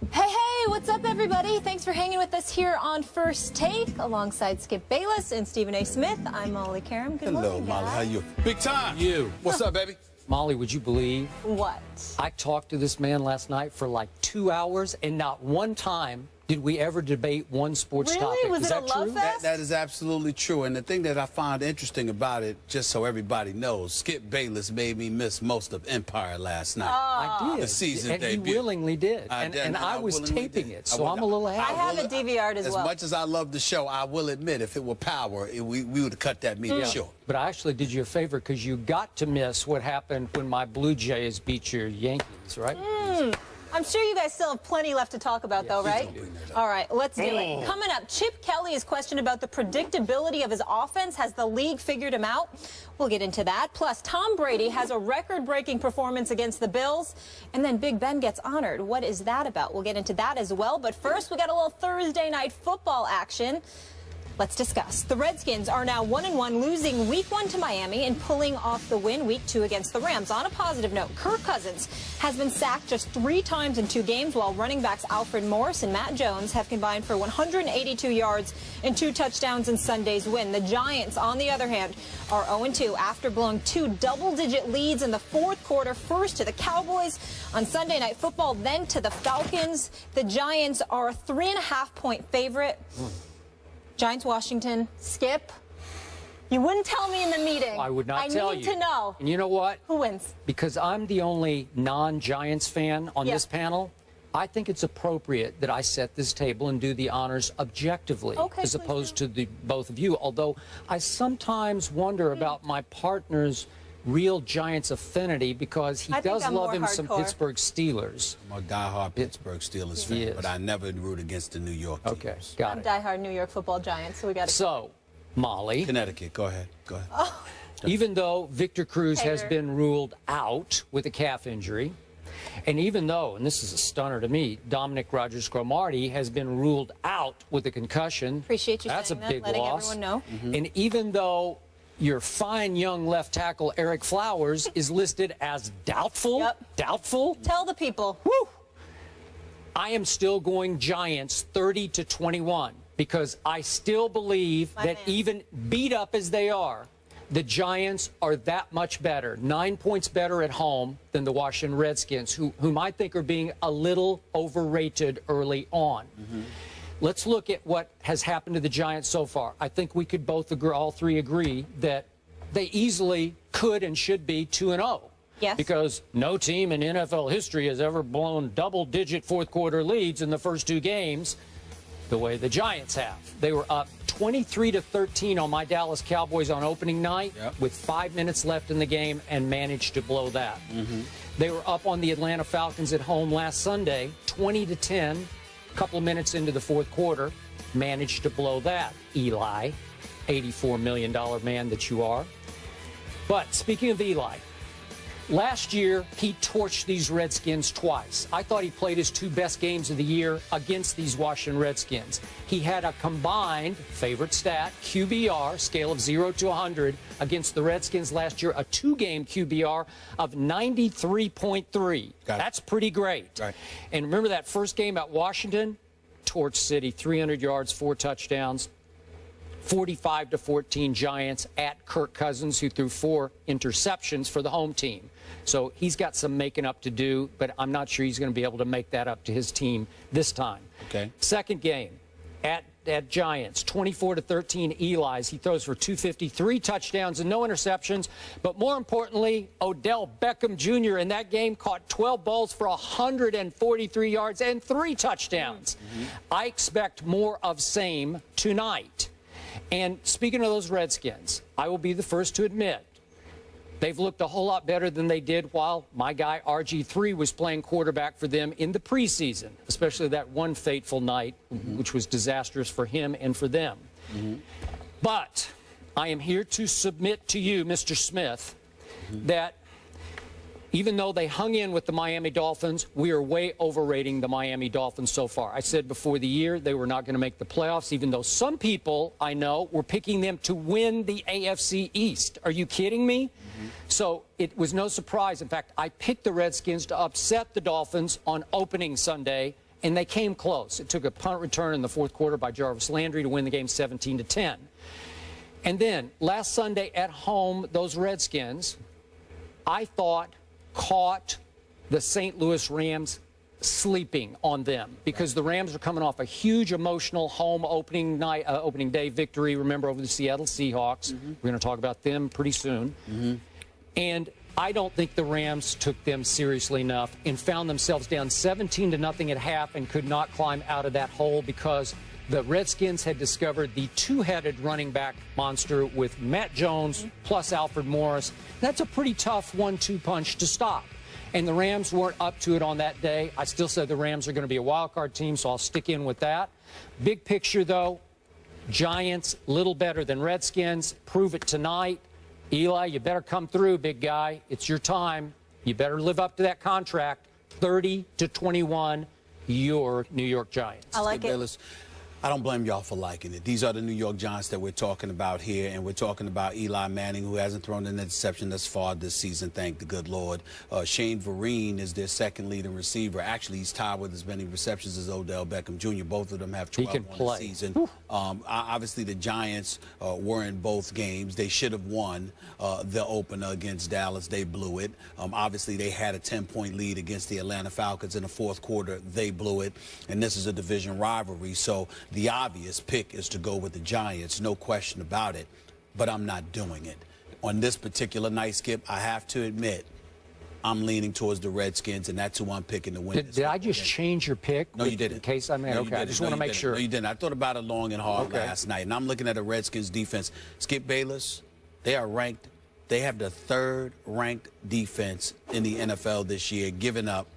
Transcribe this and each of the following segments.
Hey, hey, what's up, everybody? Thanks for hanging with us here on First Take, alongside Skip Bayless and Stephen A. Smith. I'm Molly Karam. Good morning, Hello, Molly. guys. How you? Big time. You. What's up, baby? Molly, would you believe What? I talked to this man last night for like 2 hours, and not one time did we ever debate one sports Really? topic. Was Is it a that love true? fest? That is absolutely true. And the thing that I find interesting about it, just so everybody knows, Skip Bayless made me miss most of Empire last night. I did. The season and debut. he willingly did. I And, did, and and I I was willingly taping did. it, so I'm a little I happy. have it DVR'd as well. As much as I love the show, I will admit, if it were Power, we would have cut that meeting short. But I actually did you a favor because you got to miss what happened when my Blue Jays beat your Yankees, right? I'm sure you guys still have plenty left to talk about, though, right? don't bring that up. All right, let's do it. Coming up, Chip Kelly is questioned about the predictability of his offense. Has the league figured him out? We'll get into that. Plus, Tom Brady has a record-breaking performance against the Bills, and then Big Ben gets honored. What is that about? We'll get into that as well. But first, we got a little Thursday night football action. Let's discuss. The Redskins are now 1-1, losing Week 1 to Miami and pulling off the win Week 2 against the Rams. On a positive note, Kirk Cousins has been sacked just 3 times in 2 games, while running backs Alfred Morris and Matt Jones have combined for 182 yards and 2 touchdowns in Sunday's win. The Giants, on the other hand, are 0-2 after blowing 2 double-digit leads in the 4th quarter, first to the Cowboys on Sunday Night Football, then to the Falcons. The Giants are a 3.5-point favorite. Giants, Washington. Skip, you wouldn't tell me in the meeting. I would not tell you. I need to know. And you know what? Who wins? Because I'm the only non-Giants fan on Yeah. this panel, I think it's appropriate that I set this table and do the honors objectively, Okay, as please opposed do. to the both of you. Although I sometimes wonder about my partner's real Giants affinity, because he I think does I'm love more him some hardcore. Pittsburgh Steelers. I'm a diehard Pittsburgh Steelers fan, Yes. but I never root against the New York teams. Okay, got I'm it. diehard New York Football Giants, so we got to. So, Molly, Connecticut, go ahead. Go ahead. even though Victor Cruz has Hater. been ruled out with a calf injury, and even though, and this is a stunner to me, Dominic Rodgers-Cromartie has been ruled out with a concussion. Appreciate you That's saying a that, big letting loss. everyone know. And even though your fine young left tackle Eric Flowers is listed as doubtful, Yep. doubtful, Tell the people. whew, I am still going Giants 30-21, because I still believe My that man. even beat up as they are, the Giants are that much better, 9 points better at home than the Washington Redskins, whom I think are being a little overrated early on. Let's look at what has happened to the Giants so far. I think we could both agree, all three agree, that they easily could and should be 2-0. Yes. Because no team in NFL history has ever blown double-digit fourth-quarter leads in the first 2 games the way the Giants have. They were up 23-13 on my Dallas Cowboys on opening night with 5 minutes left in the game and managed to blow that. They were up on the Atlanta Falcons at home last Sunday, 20-10, a couple of minutes into the 4th quarter, managed to blow that. Eli, $84 million man that you are. But speaking of Eli, last year, he torched these Redskins twice. I thought he played his 2 best games of the year against these Washington Redskins. He had a combined, favorite stat, QBR, scale of 0 to 100, against the Redskins last year, a 2-game QBR of 93.3. That's pretty great. Right. And remember that first game at Washington? Torch City, 300 yards, 4 touchdowns. 45-14 Giants at Kirk Cousins, who threw 4 interceptions for the home team. So he's got some making up to do, but I'm not sure he's going to be able to make that up to his team this time. Okay. Second game at Giants, 24-13 Eli's. He throws for 253 touchdowns and no interceptions. But more importantly, Odell Beckham Jr. in that game caught 12 balls for 143 yards and 3 touchdowns. I expect more of same tonight. And speaking of those Redskins, I will be the first to admit they've looked a whole lot better than they did while my guy RG3 was playing quarterback for them in the preseason, especially that one fateful night, which was disastrous for him and for them. But I am here to submit to you, Mr. Smith, that even though they hung in with the Miami Dolphins, we are way overrating the Miami Dolphins so far. I said before the year they were not going to make the playoffs, even though some people I know were picking them to win the AFC East. Are you kidding me? So it was no surprise. In fact, I picked the Redskins to upset the Dolphins on opening Sunday, and they came close. It took a punt return in the fourth quarter by Jarvis Landry to win the game 17-10. And then last Sunday at home, those Redskins, I thought, caught the St. Louis Rams sleeping on them because the Rams are coming off a huge emotional home opening day victory, remember, over the Seattle Seahawks. We're going to talk about them pretty soon. And I don't think the Rams took them seriously enough and found themselves down 17-0 at half and could not climb out of that hole because the Redskins had discovered the two-headed running back monster with Matt Jones plus Alfred Morris. That's a pretty tough 1-2 punch to stop. And the Rams weren't up to it on that day. I still said the Rams are going to be a wild-card team, so I'll stick in with that. Big picture, though, Giants, little better than Redskins. Prove it tonight. Eli, you better come through, big guy. It's your time. You better live up to that contract. 30-21, your New York Giants. I like it. I don't blame y'all for liking it. These are the New York Giants that we're talking about here, and we're talking about Eli Manning, who hasn't thrown an interception thus far this season, thank the good Lord. Shane Vereen is their second leading receiver. Actually, he's tied with as many receptions as Odell Beckham Jr. Both of them have 12 on the season. Obviously, the Giants were in both games. They should have won the opener against Dallas. They blew it. Obviously, they had a 10-point lead against the Atlanta Falcons in the fourth quarter. They blew it, and this is a division rivalry. So the obvious pick is to go with the Giants, no question about it, but I'm not doing it. On this particular night, Skip, I have to admit, I'm leaning towards the Redskins, and that's who I'm picking to win. Did I just change your pick? No, you didn't. In case I mean, okay, I just want to make sure. No, you didn't. I thought about it long and hard last night, and I'm looking at the Redskins defense. Skip Bayless, they are ranked. They have the third-ranked defense in the NFL this year, giving up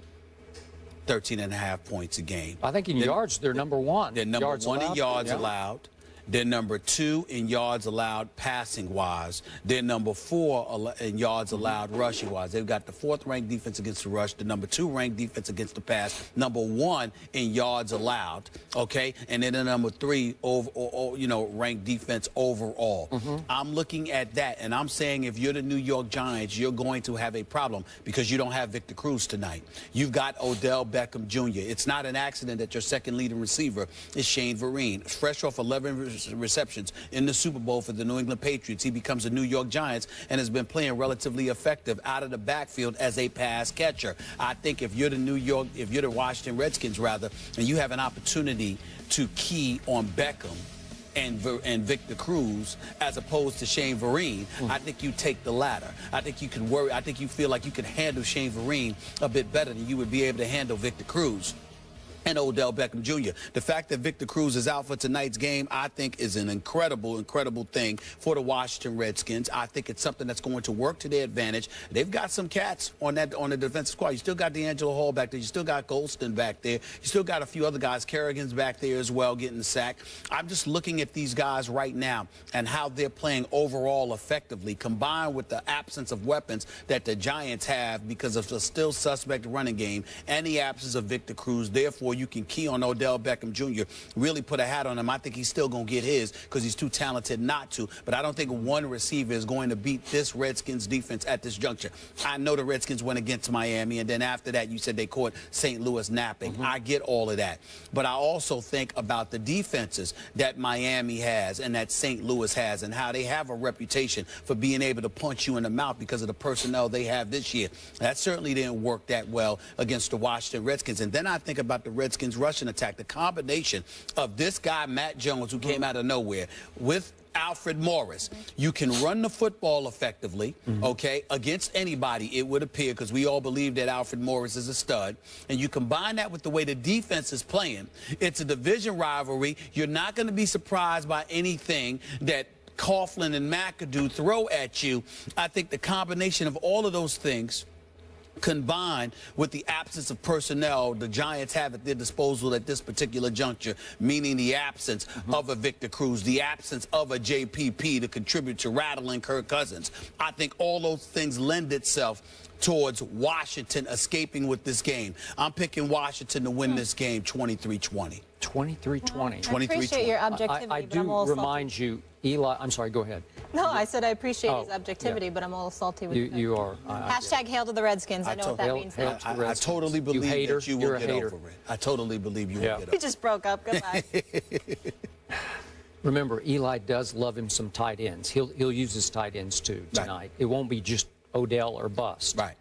13.5 points a game. I think in yards, they're number one. They're number one in yards allowed. They're number 2 in yards allowed passing-wise. They're number 4 in yards allowed rushing-wise. They've got the 4th-ranked defense against the rush, the number 2-ranked defense against the pass, number 1 in yards allowed, okay? And then the number 3 ranked defense overall. I'm looking at that, and I'm saying if you're the New York Giants, you're going to have a problem because you don't have Victor Cruz tonight. You've got Odell Beckham Jr. It's not an accident that your second leading receiver is Shane Vereen. Fresh off 11 receptions in the Super Bowl for the New England Patriots, he becomes a New York Giants and has been playing relatively effective out of the backfield as a pass catcher. I think if you're the Washington Redskins rather, and you have an opportunity to key on Beckham and Victor Cruz as opposed to Shane Vereen, I think you take the latter. I think you can worry. I think you feel like you can handle Shane Vereen a bit better than you would be able to handle Victor Cruz and Odell Beckham Jr. The fact that Victor Cruz is out for tonight's game, I think, is an incredible, incredible thing for the Washington Redskins. I think it's something that's going to work to their advantage. They've got some cats on the defensive squad. You still got D'Angelo Hall back there. You still got Golston back there. You still got a few other guys. Kerrigan's back there as well, getting the sack. I'm just looking at these guys right now and how they're playing overall effectively, combined with the absence of weapons that the Giants have because of the still suspect running game and the absence of Victor Cruz. Therefore, you can key on Odell Beckham Jr., really put a hat on him. I think he's still going to get his because he's too talented not to. But I don't think one receiver is going to beat this Redskins defense at this juncture. I know the Redskins went against Miami, and then after that, you said they caught St. Louis napping. I get all of that. But I also think about the defenses that Miami has and that St. Louis has and how they have a reputation for being able to punch you in the mouth because of the personnel they have this year. That certainly didn't work that well against the Washington Redskins. And then I think about the Redskins rushing attack, the combination of this guy, Matt Jones, who came out of nowhere, with Alfred Morris. You can run the football effectively, okay, against anybody, it would appear, because we all believe that Alfred Morris is a stud. And you combine that with the way the defense is playing. It's a division rivalry. You're not going to be surprised by anything that Coughlin and McAdoo throw at you. I think the combination of all of those things, combined with the absence of personnel the Giants have at their disposal at this particular juncture, meaning the absence of a Victor Cruz, the absence of a JPP to contribute to rattling Kirk Cousins. I think all those things lend itself towards Washington escaping with this game. I'm picking Washington to win this game 23-20. 23-20. I appreciate your objectivity, I but I'm a do little remind salty. you, Eli, I'm sorry, go ahead. No, I said I appreciate his Oh, objectivity, yeah. but I'm a little salty with You are. Hashtag hail to the Redskins. I know what that Hail- means. hail now. to the I Redskins. totally believe hater. that you You're will a get hater. over it. I totally believe you will Yeah. get We over just broke up. Goodbye. Remember, Eli does love him some tight ends. He'll use his tight ends too tonight. Right. It won't be just Odell or bust. Right.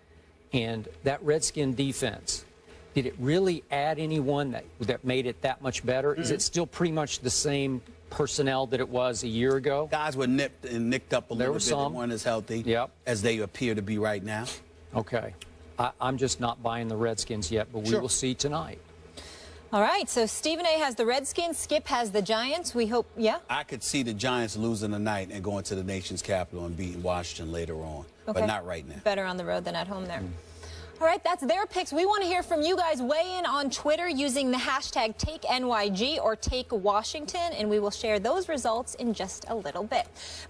And that Redskin defense, did it really add anyone that made it that much better? Is it still pretty much the same personnel that it was a year ago? Guys were nipped and nicked up a little were bit. some. They weren't as healthy Yep. as they appear to be right now. Okay. I'm just not buying the Redskins yet, but we Sure. will see tonight. All right, so Stephen A. has the Redskins, Skip has the Giants. We hope, yeah? I could see the Giants losing tonight and going to the nation's capital and beating Washington later on, Okay. but not right now. Better on the road than at home there. All right, that's their picks. We want to hear from you guys. Weigh in on Twitter using the hashtag TakeNYG or TakeWashington, and we will share those results in just a little bit.